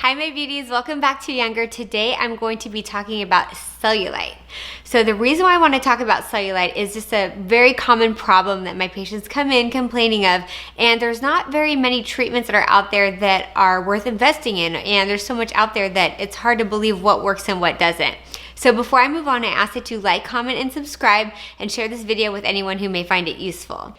Hi my beauties, welcome back to Younger. Today I'm going to be talking about cellulite. So the reason why I want to talk about cellulite is just a very common problem that my patients come in complaining of, and there's not very many treatments that are out there that are worth investing in, and there's so much out there that it's hard to believe what works and what doesn't. So before I move on, I ask that you like, comment, and subscribe, and share this video with anyone who may find it useful.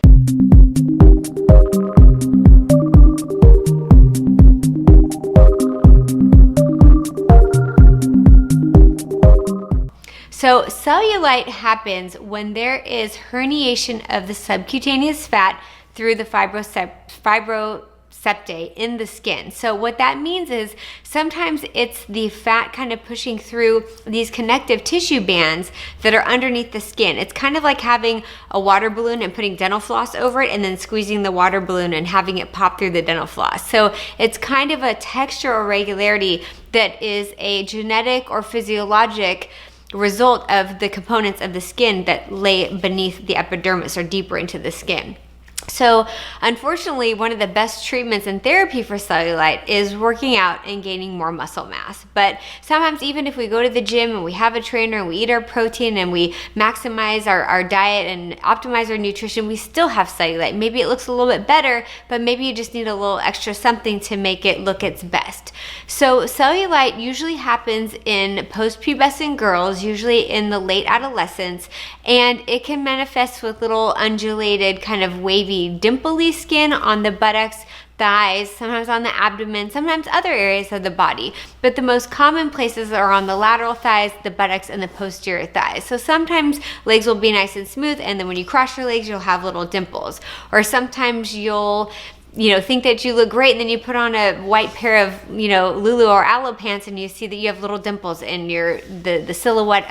So cellulite happens when there is herniation of the subcutaneous fat through the fibrous septae in the skin. So what that means is sometimes it's the fat kind of pushing through these connective tissue bands that are underneath the skin. It's kind of like having a water balloon and putting dental floss over it and then squeezing the water balloon and having it pop through the dental floss. So it's kind of a texture irregularity that is a genetic or physiologic result of the components of the skin that lay beneath the epidermis or deeper into the skin. So unfortunately, one of the best treatments and therapy for cellulite is working out and gaining more muscle mass. But sometimes even if we go to the gym and we have a trainer and we eat our protein and we maximize our diet and optimize our nutrition, we still have cellulite. Maybe it looks a little bit better, but maybe you just need a little extra something to make it look its best. So cellulite usually happens in post-pubescent girls, usually in the late adolescence, and it can manifest with little undulated kind of wavy dimply skin on the buttocks, thighs, sometimes on the abdomen, sometimes other areas of the body. But the most common places are on the lateral thighs, the buttocks, and the posterior thighs. So sometimes legs will be nice and smooth, and then when you cross your legs, you'll have little dimples. Or sometimes you'll think that you look great, and then you put on a white pair of, Lulu or Aloe pants, and you see that you have little dimples in the silhouette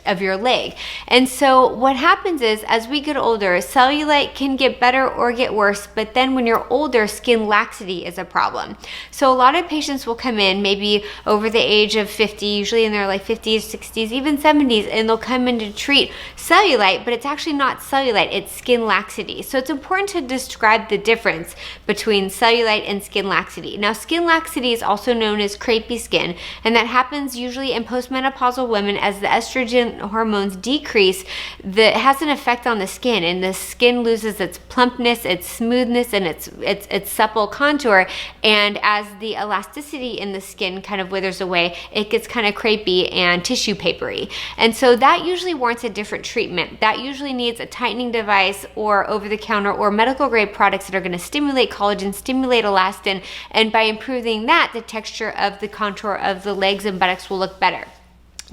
of your leg. And so what happens is, as we get older, cellulite can get better or get worse, but then when you're older, skin laxity is a problem. So a lot of patients will come in maybe over the age of 50, usually in their 50s, 60s, even 70s, and they'll come in to treat cellulite, but it's actually not cellulite, it's skin laxity. So it's important to describe the difference between cellulite and skin laxity. Now, skin laxity is also known as crepey skin, and that happens usually in postmenopausal women as the estrogen hormones decrease. That has an effect on the skin, and the skin loses its plumpness, its smoothness, and its supple contour. And as the elasticity in the skin kind of withers away, it gets kind of crepey and tissue papery. And so that usually warrants a different treatment. That usually needs a tightening device or over-the-counter or medical grade products that are going to stimulate collagen, stimulate elastin, and by improving that, the texture of the contour of the legs and buttocks will look better.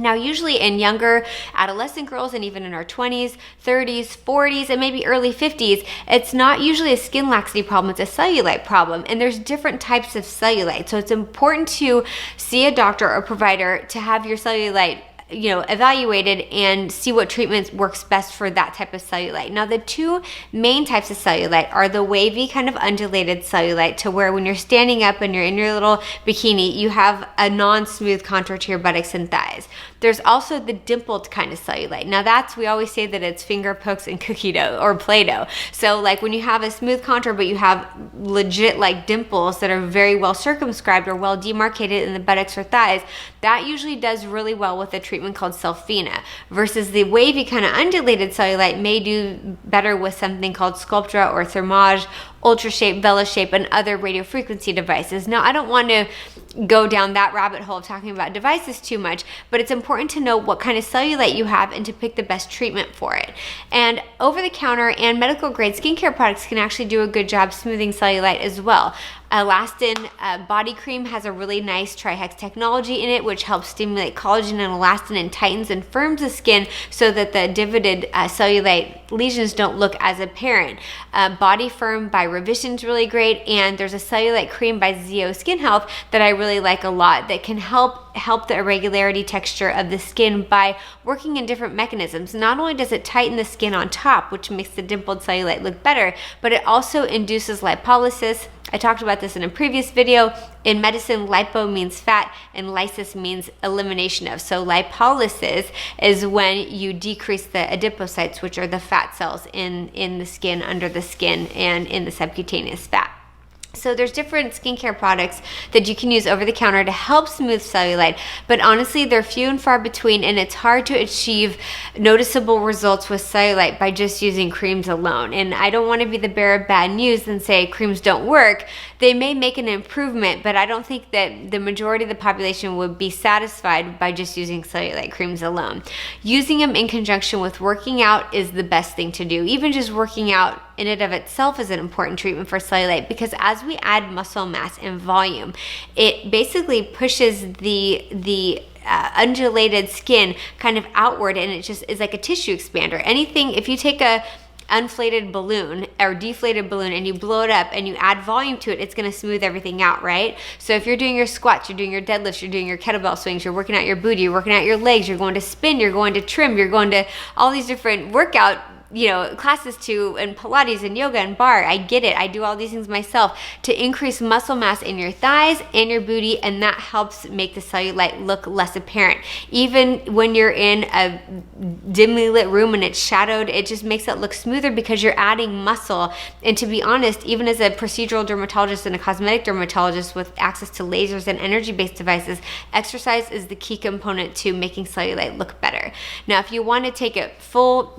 Now, usually in younger adolescent girls and even in our 20s, 30s, 40s, and maybe early 50s, it's not usually a skin laxity problem, it's a cellulite problem. And there's different types of cellulite. So it's important to see a doctor or provider to have your cellulite evaluated and see what treatment works best for that type of cellulite. Now, the two main types of cellulite are the wavy kind of undulated cellulite, to where when you're standing up and you're in your little bikini, you have a non-smooth contour to your buttocks and thighs. There's also the dimpled kind of cellulite. Now we always say that it's finger pokes and cookie dough or Play-Doh. So when you have a smooth contour, but you have legit dimples that are very well circumscribed or well demarcated in the buttocks or thighs, that usually does really well with a treatment called Sulfina, versus the wavy kind of undulated cellulite may do better with something called Sculptra or Thermage, Ultra Shape, Vela Shape, and other radiofrequency devices. Now, I don't want to go down that rabbit hole of talking about devices too much, but it's important to know what kind of cellulite you have and to pick the best treatment for it. And over-the-counter and medical grade skincare products can actually do a good job smoothing cellulite as well. Elastin body cream has a really nice trihex technology in it, which helps stimulate collagen and elastin and tightens and firms the skin so that the divoted cellulite lesions don't look as apparent. Body Firm by Revision is really great, and there's a cellulite cream by Zeo Skin Health that I really like a lot that can help the irregularity texture of the skin by working in different mechanisms. Not only does it tighten the skin on top, which makes the dimpled cellulite look better, but it also induces lipolysis. I talked about this in a previous video. In medicine, lipo means fat and lysis means elimination of. So lipolysis is when you decrease the adipocytes, which are the fat cells in the skin, under the skin, and in the subcutaneous fat. So there's different skincare products that you can use over the counter to help smooth cellulite, but honestly, they're few and far between, and it's hard to achieve noticeable results with cellulite by just using creams alone. And I don't want to be the bearer of bad news and say creams don't work. They may make an improvement, but I don't think that the majority of the population would be satisfied by just using cellulite creams alone. Using them in conjunction with working out is the best thing to do. Even just working out in and of itself is an important treatment for cellulite, because as we add muscle mass and volume, it basically pushes the undulated skin kind of outward, and it just is like a tissue expander. Anything, if you take a inflated balloon or deflated balloon and you blow it up and you add volume to it, it's going to smooth everything out, right? So if you're doing your squats, you're doing your deadlifts, you're doing your kettlebell swings, you're working out your booty, you're working out your legs, you're going to spin, you're going to trim, you're going to all these different workout classes too, and Pilates and yoga and bar. I get it. I do all these things myself to increase muscle mass in your thighs and your booty, and that helps make the cellulite look less apparent. Even when you're in a dimly lit room and it's shadowed, it just makes it look smoother because you're adding muscle. And to be honest, even as a procedural dermatologist and a cosmetic dermatologist with access to lasers and energy-based devices, exercise is the key component to making cellulite look better. Now, if you want to take it full,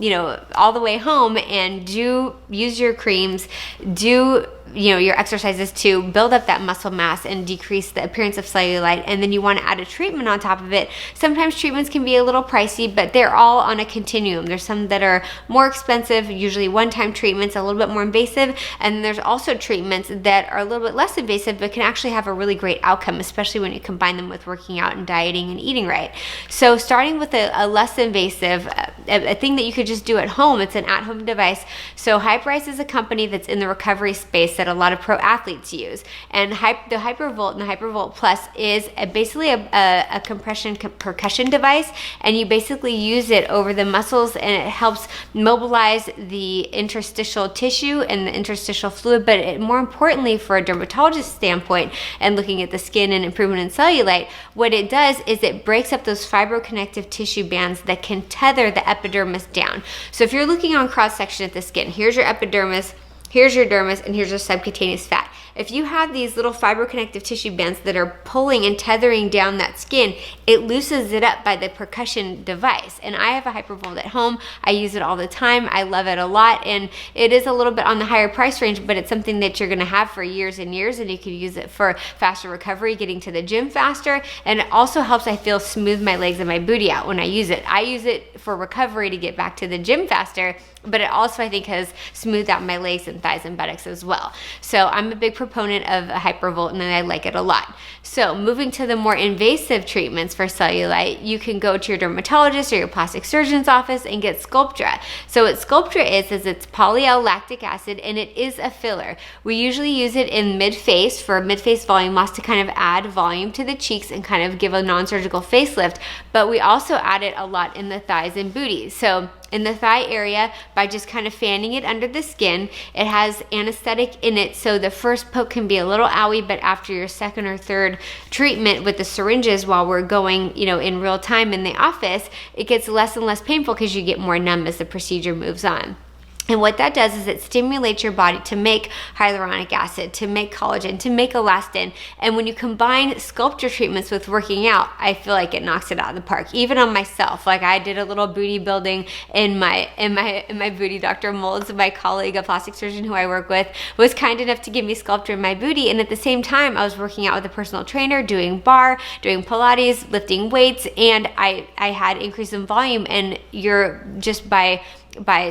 all the way home and use your creams, do your exercises to build up that muscle mass and decrease the appearance of cellulite, and then you want to add a treatment on top of it. Sometimes treatments can be a little pricey, but they're all on a continuum. There's some that are more expensive, usually one-time treatments, a little bit more invasive, and there's also treatments that are a little bit less invasive but can actually have a really great outcome, especially when you combine them with working out and dieting and eating right. So starting with a less invasive, a thing that you could just do at home, it's an at-home device. So Hyperice is a company that's in the recovery space that a lot of pro athletes use, and the Hypervolt and the Hypervolt Plus is basically a compression percussion device, and you basically use it over the muscles, and it helps mobilize the interstitial tissue and the interstitial fluid. But more importantly, for a dermatologist standpoint and looking at the skin and improvement in cellulite, what it does is it breaks up those fibroconnective tissue bands that can tether the epidermis down. So if you're looking on cross section at the skin, here's your epidermis, here's your dermis, and here's your subcutaneous fat. If you have these little fibroconnective tissue bands that are pulling and tethering down that skin, it loosens it up by the percussion device. And I have a Hypervolt at home. I use it all the time. I love it a lot, and it is a little bit on the higher price range, but it's something that you're going to have for years and years, and you can use it for faster recovery, getting to the gym faster, and it also helps, I feel, smooth my legs and my booty out when I use it. I use it for recovery to get back to the gym faster, but it also, I think, has smoothed out my legs and thighs and buttocks as well. So I'm a big proponent of a Hypervolt, and I like it a lot. So moving to the more invasive treatments for cellulite, you can go to your dermatologist or your plastic surgeon's office and get Sculptra. So what Sculptra is it's poly-L-lactic acid, and it is a filler. We usually use it in mid-face for mid-face volume loss to kind of add volume to the cheeks and kind of give a non-surgical facelift, but we also add it a lot in the thighs and booty. So in the thigh area, by just kind of fanning it under the skin, it has anesthetic in it, so the first poke can be a little owie, but after your second or third treatment with the syringes while we're going, in real time in the office, it gets less and less painful because you get more numb as the procedure moves on. And what that does is it stimulates your body to make hyaluronic acid, to make collagen, to make elastin. And when you combine Sculptra treatments with working out, I feel like it knocks it out of the park. Even on myself, like I did a little booty building in my booty. Dr. Molds, my colleague, a plastic surgeon who I work with, was kind enough to give me Sculptra in my booty. And at the same time, I was working out with a personal trainer, doing bar, doing Pilates, lifting weights, and I had increase in volume. And you're just by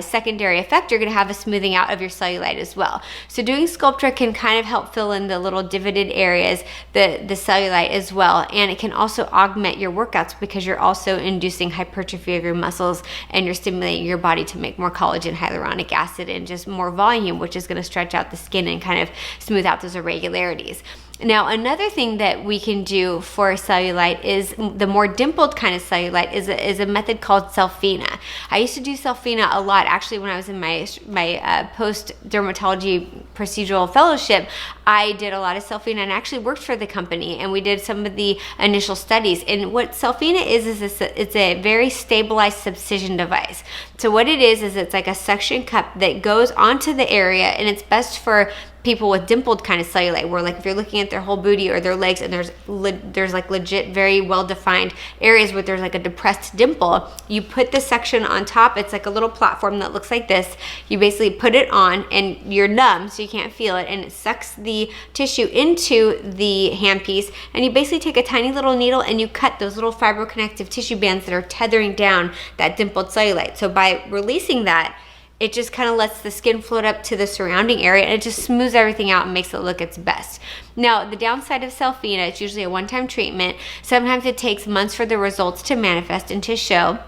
secondary effect, you're going to have a smoothing out of your cellulite as well. So doing Sculptra can kind of help fill in the little divoted areas, the cellulite as well. And it can also augment your workouts because you're also inducing hypertrophy of your muscles, and you're stimulating your body to make more collagen, hyaluronic acid, and just more volume, which is going to stretch out the skin and kind of smooth out those irregularities. Now, another thing that we can do for cellulite is the more dimpled kind of cellulite is a method called Selfina. I used to do Selfina a lot, actually, when I was in my post-dermatology procedural fellowship. I did a lot of Selfina and actually worked for the company, and we did some of the initial studies. And what Selfina is it's a very stabilized subcision device. So what it is it's like a suction cup that goes onto the area, and it's best for people with dimpled kind of cellulite, where like if you're looking at their whole booty or their legs and there's like legit very well defined areas where there's like a depressed dimple, you put this section on top. It's like a little platform that looks like this. You basically put it on and you're numb so you can't feel it, and it sucks the tissue into the handpiece, and you basically take a tiny little needle and you cut those little fibroconnective tissue bands that are tethering down that dimpled cellulite. So by releasing that, it just kind of lets the skin float up to the surrounding area, and it just smooths everything out and makes it look its best. Now, the downside of Cellfina, it's usually a one-time treatment. Sometimes it takes months for the results to manifest and to show.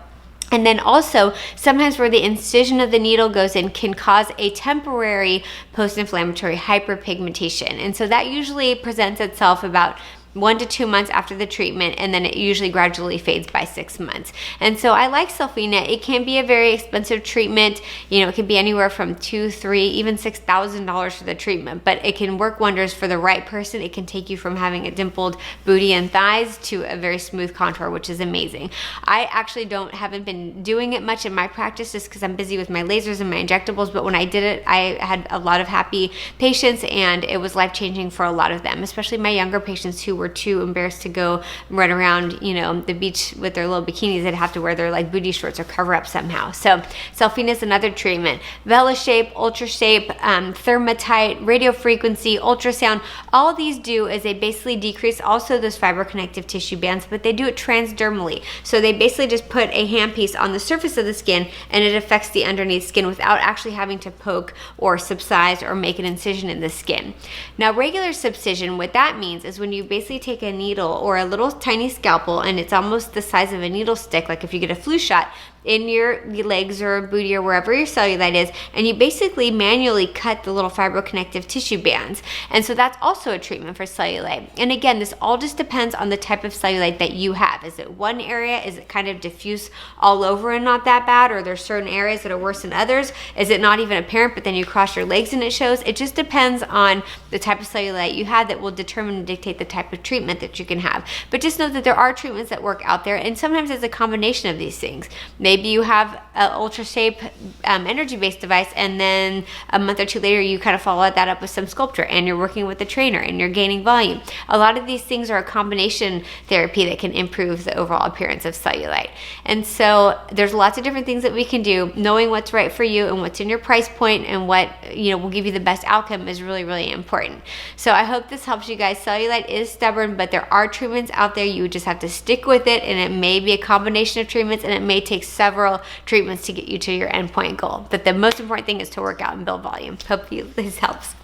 And then also, sometimes where the incision of the needle goes in can cause a temporary post-inflammatory hyperpigmentation. And so that usually presents itself about 1 to 2 months after the treatment, and then it usually gradually fades by 6 months. And so I like Cellfina. It can be a very expensive treatment. You know, it can be anywhere from $2,000, $3,000, even $6,000 for the treatment, but it can work wonders for the right person. It can take you from having a dimpled booty and thighs to a very smooth contour, which is amazing. I actually haven't been doing it much in my practice just because I'm busy with my lasers and my injectables, but when I did it, I had a lot of happy patients, and it was life-changing for a lot of them, especially my younger patients who were too embarrassed to go run around, you know, the beach with their little bikinis. They'd have to wear their like booty shorts or cover up somehow. So Cellfina is another treatment. VeloShape, UltraShape, Thermatite, radio frequency, ultrasound, all these do is they basically decrease also those fibroconnective tissue bands, but they do it transdermally. So they basically just put a handpiece on the surface of the skin, and it affects the underneath skin without actually having to poke or subcise or make an incision in the skin. Now, regular subcision, what that means is when you basically take a needle or a little tiny scalpel, and it's almost the size of a needle stick, like if you get a flu shot, in your legs or booty or wherever your cellulite is, and you basically manually cut the little fibroconnective tissue bands. And so that's also a treatment for cellulite. And again, this all just depends on the type of cellulite that you have. Is it one area? Is it kind of diffuse all over and not that bad? Or there's certain areas that are worse than others? Is it not even apparent, but then you cross your legs and it shows? It just depends on the type of cellulite you have that will determine and dictate the type of treatment that you can have. But just know that there are treatments that work out there, and sometimes it's a combination of these things. Maybe you have an UltraShape energy-based device, and then a month or two later you kind of follow that up with some Sculpture, and you're working with a trainer and you're gaining volume. A lot of these things are a combination therapy that can improve the overall appearance of cellulite. And so there's lots of different things that we can do. Knowing what's right for you and what's in your price point and what, you know, will give you the best outcome is really, really important. So I hope this helps you guys. Cellulite is stubborn, but there are treatments out there. You just have to stick with it, and it may be a combination of treatments, and it may take several treatments to get you to your endpoint goal. But the most important thing is to work out and build volume. Hope this helps.